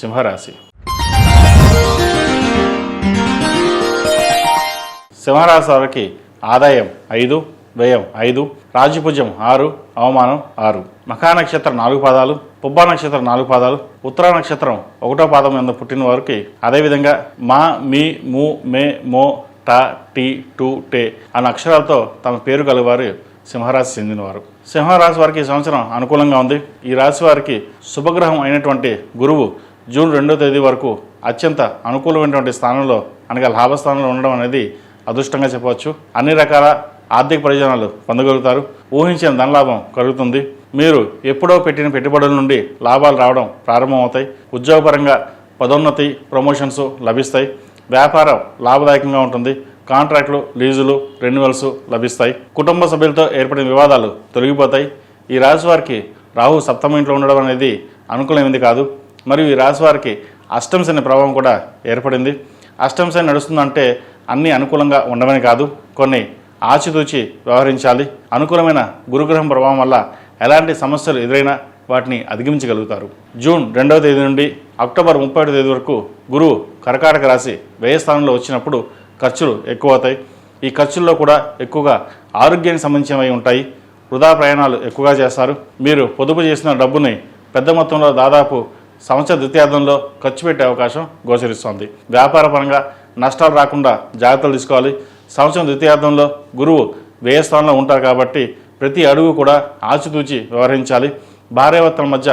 సింహరాశి. సింహరాశి వారికి ఆదాయం 5, వ్యయం 5, రాజ్యపూజ్యం 6, అవమానం 6. మఖా నక్షత్రం 4 పాదాలు, పుబ్బా నక్షత్రం 4 పాదాలు, ఉత్తరా నక్షత్రం 1వ పాదం మీద పుట్టిన వారికి, అదేవిధంగా మా, మీ, ము, మే, మో, టా, టీ, టు, టే అన్న అక్షరాలతో తమ పేరు కలవారు సింహరాశి చెందినవారు. సింహరాశి వారికి ఈ సంవత్సరం అనుకూలంగా ఉంది. ఈ రాశి వారికి శుభగ్రహం అయినటువంటి గురువు జూన్ 2వ తేదీ వరకు అత్యంత అనుకూలమైనటువంటి స్థానంలో, అనగా లాభస్థానంలో ఉండడం అనేది అదృష్టంగా చెప్పవచ్చు. అన్ని రకాల ఆర్థిక ప్రయోజనాలు పొందగలుగుతారు. ఊహించిన ధనలాభం కలుగుతుంది. మీరు ఎప్పుడో పెట్టిన పెట్టుబడుల నుండి లాభాలు రావడం ప్రారంభమవుతాయి. ఉద్యోగపరంగా పదోన్నతి, ప్రమోషన్స్ లభిస్తాయి. వ్యాపారం లాభదాయకంగా ఉంటుంది. కాంట్రాక్టులు, లీజులు, రెన్యువల్స్ లభిస్తాయి. కుటుంబ సభ్యులతో ఏర్పడిన వివాదాలు తొలగిపోతాయి. ఈ రాశి వారికి రాహు సప్తమ ఇంట్లో ఉండడం అనేది అనుకూలమైనది కాదు. మరియు ఈ రాశి వారికి అష్టమ శని ప్రభావం కూడా ఏర్పడింది. అష్టమ శని నడుస్తుందంటే అన్నీ అనుకూలంగా ఉండవని కాదు, కొన్ని ఆచితూచి వ్యవహరించాలి. అనుకూలమైన గురుగ్రహం ప్రభావం వల్ల ఎలాంటి సమస్యలు ఎదురైనా వాటిని అధిగమించగలుగుతారు. జూన్ 2వ తేదీ నుండి అక్టోబర్ 31వ తేదీ వరకు గురువు కర్కాటక రాశి వ్యయ స్థానంలో వచ్చినప్పుడు ఖర్చులు ఎక్కువ అవుతాయి. ఈ ఖర్చుల్లో కూడా ఎక్కువగా ఆరోగ్యానికి సంబంధించినవి ఉంటాయి. వృధా ప్రయాణాలు ఎక్కువగా చేస్తారు. మీరు పొదుపు చేసిన డబ్బుని పెద్ద మొత్తంలో దాదాపు సంవత్సర ద్వితీయార్థంలో ఖర్చు పెట్టే అవకాశం గోచరిస్తోంది. వ్యాపార పరంగా నష్టాలు రాకుండా జాగ్రత్తలు తీసుకోవాలి. సంవత్సరం ద్వితీయార్థంలో గురువు వ్యయ స్థానంలో ఉంటారు కాబట్టి ప్రతి అడుగు కూడా ఆచితూచి వ్యవహరించాలి. భార్యాభర్తల మధ్య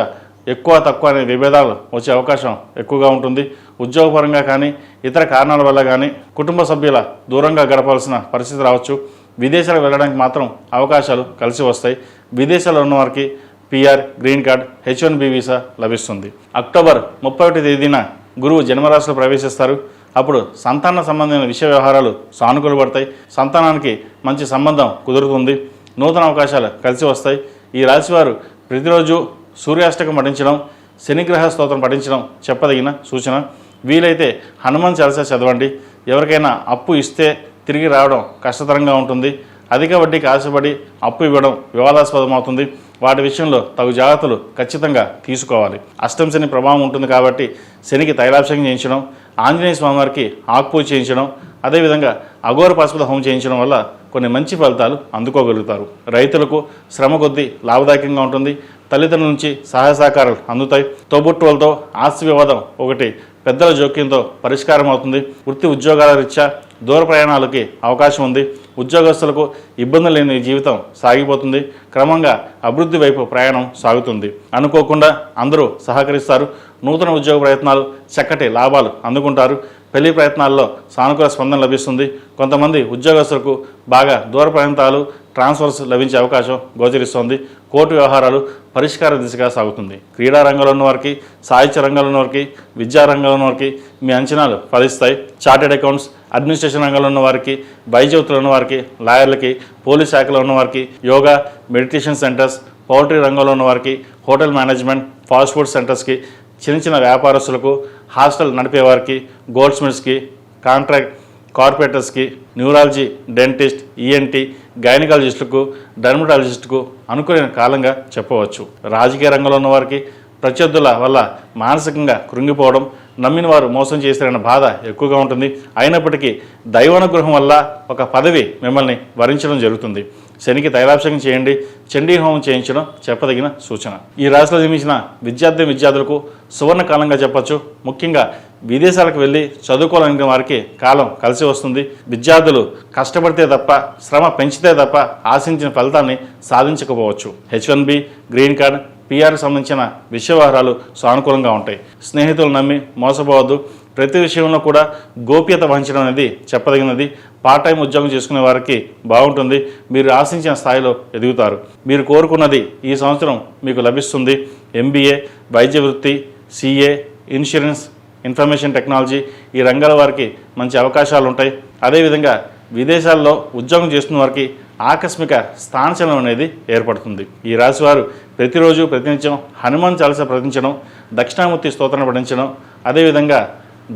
ఎక్కువ తక్కువ అనే విభేదాలు వచ్చే అవకాశం ఎక్కువగా ఉంటుంది. ఉద్యోగపరంగా కానీ ఇతర కారణాల వల్ల కానీ కుటుంబ సభ్యుల దూరంగా గడపాల్సిన పరిస్థితి రావచ్చు. విదేశాలకు వెళ్ళడానికి మాత్రం అవకాశాలు కలిసి వస్తాయి. విదేశాల్లో ఉన్న వారికి PR, green card, H1B visa లభిస్తుంది. అక్టోబర్ 31వ తేదీన గురువు జన్మరాశిలో ప్రవేశిస్తారు. అప్పుడు సంతాన సంబంధమైన విషయ వ్యవహారాలు సానుకూలపడతాయి. సంతానానికి మంచి సంబంధం కుదురుతుంది. నూతన అవకాశాలు కలిసి వస్తాయి. ఈ రాశివారు ప్రతిరోజు సూర్యాష్టకం పఠించడం, శనిగ్రహ స్తోత్రం పఠించడం చెప్పదగిన సూచన. వీలైతే హనుమాన్ చాలీసా చదవండి. ఎవరికైనా అప్పు ఇస్తే తిరిగి రావడం కష్టతరంగా ఉంటుంది. అధిక వడ్డీకి ఆశపడి అప్పు ఇవ్వడం వివాదాస్పదం అవుతుంది. వాటి విషయంలో తగు జాగ్రత్తలు ఖచ్చితంగా తీసుకోవాలి. అష్టమ శని ప్రభావం ఉంటుంది కాబట్టి శనికి తైలాభిషేకం చేయించడం, ఆంజనేయ స్వామివారికి ఆకుపూజ చేయించడం, అదేవిధంగా అఘోర పాశుపత హోమం చేయించడం వల్ల కొన్ని మంచి ఫలితాలు అందుకోగలుగుతారు. రైతులకు శ్రమ కొద్దీ లాభదాయకంగా ఉంటుంది. తల్లిదండ్రుల నుంచి సహాయ సహకారాలు అందుతాయి. తోబుట్టువులతో ఆస్తి వివాదం ఒకటి పెద్దల జోక్యంతో పరిష్కారం అవుతుంది. వృత్తి ఉద్యోగాల రీత్యా దూర ప్రయాణాలకి అవకాశం ఉంది. ఉద్యోగస్తులకు ఇబ్బందులు లేని జీవితం సాగిపోతుంది. క్రమంగా అభివృద్ధి వైపు ప్రయాణం సాగుతుంది. అనుకోకుండా అందరూ సహకరిస్తారు. నూతన ఉద్యోగ ప్రయత్నాలు చక్కటి లాభాలు అందుకుంటారు. పెళ్లి ప్రయత్నాల్లో సానుకూల స్పందన లభిస్తుంది. కొంతమంది ఉద్యోగస్తులకు బాగా దూర ప్రాంతాలు ట్రాన్స్ఫర్స్ లభించే అవకాశం గోచరిస్తోంది. కోర్టు వ్యవహారాలు పరిష్కార దిశగా సాగుతుంది. క్రీడా రంగంలో ఉన్నవారికి, సాహిత్య రంగంలో ఉన్నవారికి, విద్యా రంగంలో ఉన్నవారికి మీ అంచనాలు ఫలిస్తాయి. చార్టెడ్ అకౌంట్స్, అడ్మినిస్ట్రేషన్ రంగంలో ఉన్నవారికి, వైద్యులు ఉన్నవారికి, లాయర్లకి, పోలీస్ శాఖలో ఉన్నవారికి, యోగా, మెడిటేషన్ సెంటర్స్, పౌల్ట్రీ రంగంలో ఉన్నవారికి, హోటల్ మేనేజ్మెంట్, ఫాస్ట్ ఫుడ్ సెంటర్స్కి, చిన్న చిన్న వ్యాపారస్తులకు, హాస్టల్ నడిపేవారికి, గోల్డ్ స్మిత్స్కి, కాంట్రాక్ట్ కార్పొరేటర్స్కి, న్యూరాలజీ, డెంటిస్ట్, ఈఎన్టీ, గైనకాలజిస్టులకు, డర్మటాలజిస్టుకు అనుకూలమైన కాలంగా చెప్పవచ్చు. రాజకీయ రంగంలో ఉన్నవారికి ప్రత్యర్థుల వల్ల మానసికంగా కృంగిపోవడం, నమ్మిన వారు మోసం చేశారన్న బాధ ఎక్కువగా ఉంటుంది. అయినప్పటికీ దైవానుగ్రహం వల్ల ఒక పదవి మిమ్మల్ని వరించడం జరుగుతుంది. శనికి తైలాభిషేకం చేయండి. చండీ హోమం చేయించడం చెప్పదగిన సూచన. ఈ రాశిలో జన్మించిన విద్యార్థులకు సువర్ణ కాలంగా చెప్పచ్చు. ముఖ్యంగా విదేశాలకు వెళ్ళి చదువుకోవాలనే వారికి కాలం కలిసి వస్తుంది. విద్యార్థులు కష్టపడితే తప్ప, శ్రమ పెంచితే తప్ప ఆశించిన ఫలితాన్ని సాధించకపోవచ్చు. H1B, గ్రీన్ కార్డ్, పిఆర్కి సంబంధించిన విషయ వ్యవహారాలు సానుకూలంగా ఉంటాయి. స్నేహితులు నమ్మి మోసపోవద్దు. ప్రతి విషయంలో కూడా గోప్యత వహించడం అనేది చెప్పదగినది. పార్ట్ టైం ఉద్యోగం చేసుకునే వారికి బాగుంటుంది. మీరు ఆశించిన స్థాయిలో ఎదుగుతారు. మీరు కోరుకున్నది ఈ సంవత్సరం మీకు లభిస్తుంది. MBA, వైద్య వృత్తి, CA, ఇన్సూరెన్స్, ఇన్ఫర్మేషన్ టెక్నాలజీ ఈ రంగాల వారికి మంచి అవకాశాలు ఉంటాయి. అదేవిధంగా విదేశాల్లో ఉద్యోగం చేస్తున్న వారికి ఆకస్మిక స్థానచలనం అనేది ఏర్పడుతుంది. ఈ రాశి వారు ప్రతిరోజు ప్రతినిత్యం హనుమాన్ చాలీసా పఠించడం, దక్షిణామూర్తి స్తోత్రం పఠించడం, అదేవిధంగా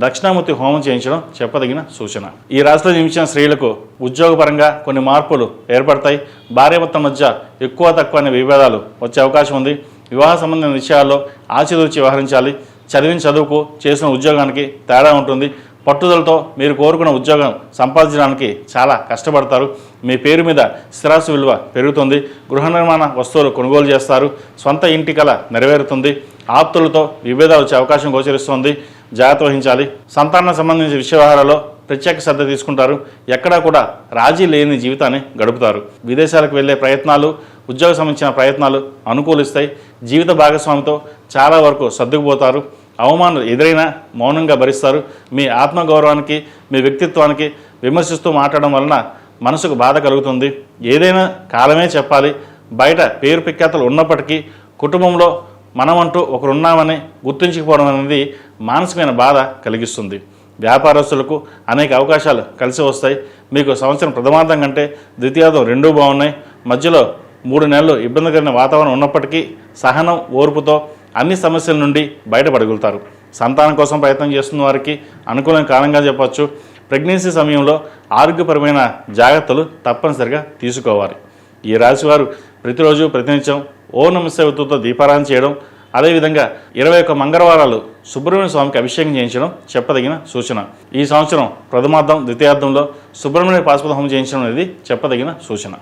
దక్షిణామూర్తి హోమం చేయించడం చెప్పదగిన సూచన. ఈ రాశిలో జన్మించిన స్త్రీలకు ఉద్యోగపరంగా కొన్ని మార్పులు ఏర్పడతాయి. భార్యాభర్తల మధ్య ఎక్కువ తక్కువ అనే విభేదాలు వచ్చే అవకాశం ఉంది. వివాహ సంబంధమైన విషయాల్లో ఆచితూచి వ్యవహరించాలి. చదివిన చదువుకు చేసిన ఉద్యోగానికి తేడా ఉంటుంది. పట్టుదలతో మీరు కోరుకున్న ఉద్యోగం సంపాదించడానికి చాలా కష్టపడతారు. మీ పేరు మీద స్థిరాస్తి విలువ పెరుగుతుంది. గృహ నిర్మాణ వస్తువులు కొనుగోలు చేస్తారు. సొంత ఇంటి కల నెరవేరుతుంది. ఆప్తులతో విభేదాలు వచ్చే అవకాశం గోచరిస్తుంది. జాగ్రత్త వహించాలి. సంతానం సంబంధించిన విషయ వ్యవహారాల్లో ప్రత్యేక శ్రద్ధ తీసుకుంటారు. ఎక్కడా కూడా రాజీ లేని జీవితాన్ని గడుపుతారు. విదేశాలకు వెళ్ళే ప్రయత్నాలు, ఉద్యోగ సంబంధించిన ప్రయత్నాలు అనుకూలిస్తాయి. జీవిత భాగస్వామితో చాలా వరకు సర్దుకుపోతారు. అవమానాలు ఎదురైనా మౌనంగా భరిస్తారు. మీ ఆత్మగౌరవానికి, మీ వ్యక్తిత్వానికి విమర్శిస్తూ మాట్లాడడం వలన మనసుకు బాధ కలుగుతుంది. ఏదైనా కాలమే చెప్పాలి. బయట పేరు ప్రఖ్యాతలు ఉన్నప్పటికీ కుటుంబంలో మనమంటూ ఒకరున్నామని గుర్తించకపోవడం అనేది మానసికమైన బాధ కలిగిస్తుంది. వ్యాపారస్తులకు అనేక అవకాశాలు కలిసి వస్తాయి. మీకు సంవత్సరం ప్రథమార్థం కంటే ద్వితీయార్థం రెండూ బాగున్నాయి. మధ్యలో 3 నెలలు ఇబ్బందికరమైన వాతావరణం ఉన్నప్పటికీ సహనం, ఓర్పుతో అన్ని సమస్యల నుండి బయటపడగలుగుతారు. సంతానం కోసం ప్రయత్నం చేస్తున్న వారికి అనుకూలమైన కాలంగా చెప్పవచ్చు. ప్రెగ్నెన్సీ సమయంలో ఆరోగ్యపరమైన జాగ్రత్తలు తప్పనిసరిగా తీసుకోవాలి. ఈ రాశివారు ప్రతిరోజు ప్రతినిత్యం ఓం నమః శివాయతో దీపారాధన చేయడం, అదేవిధంగా 21 మంగళవారాలు సుబ్రహ్మణ్య స్వామికి అభిషేకం చేయించడం చెప్పదగిన సూచన. ఈ సంవత్సరం ప్రథమార్థం, ద్వితీయార్థంలో సుబ్రహ్మణ్య పాశుపత హోమం చేయించడం అనేది చెప్పదగిన సూచన.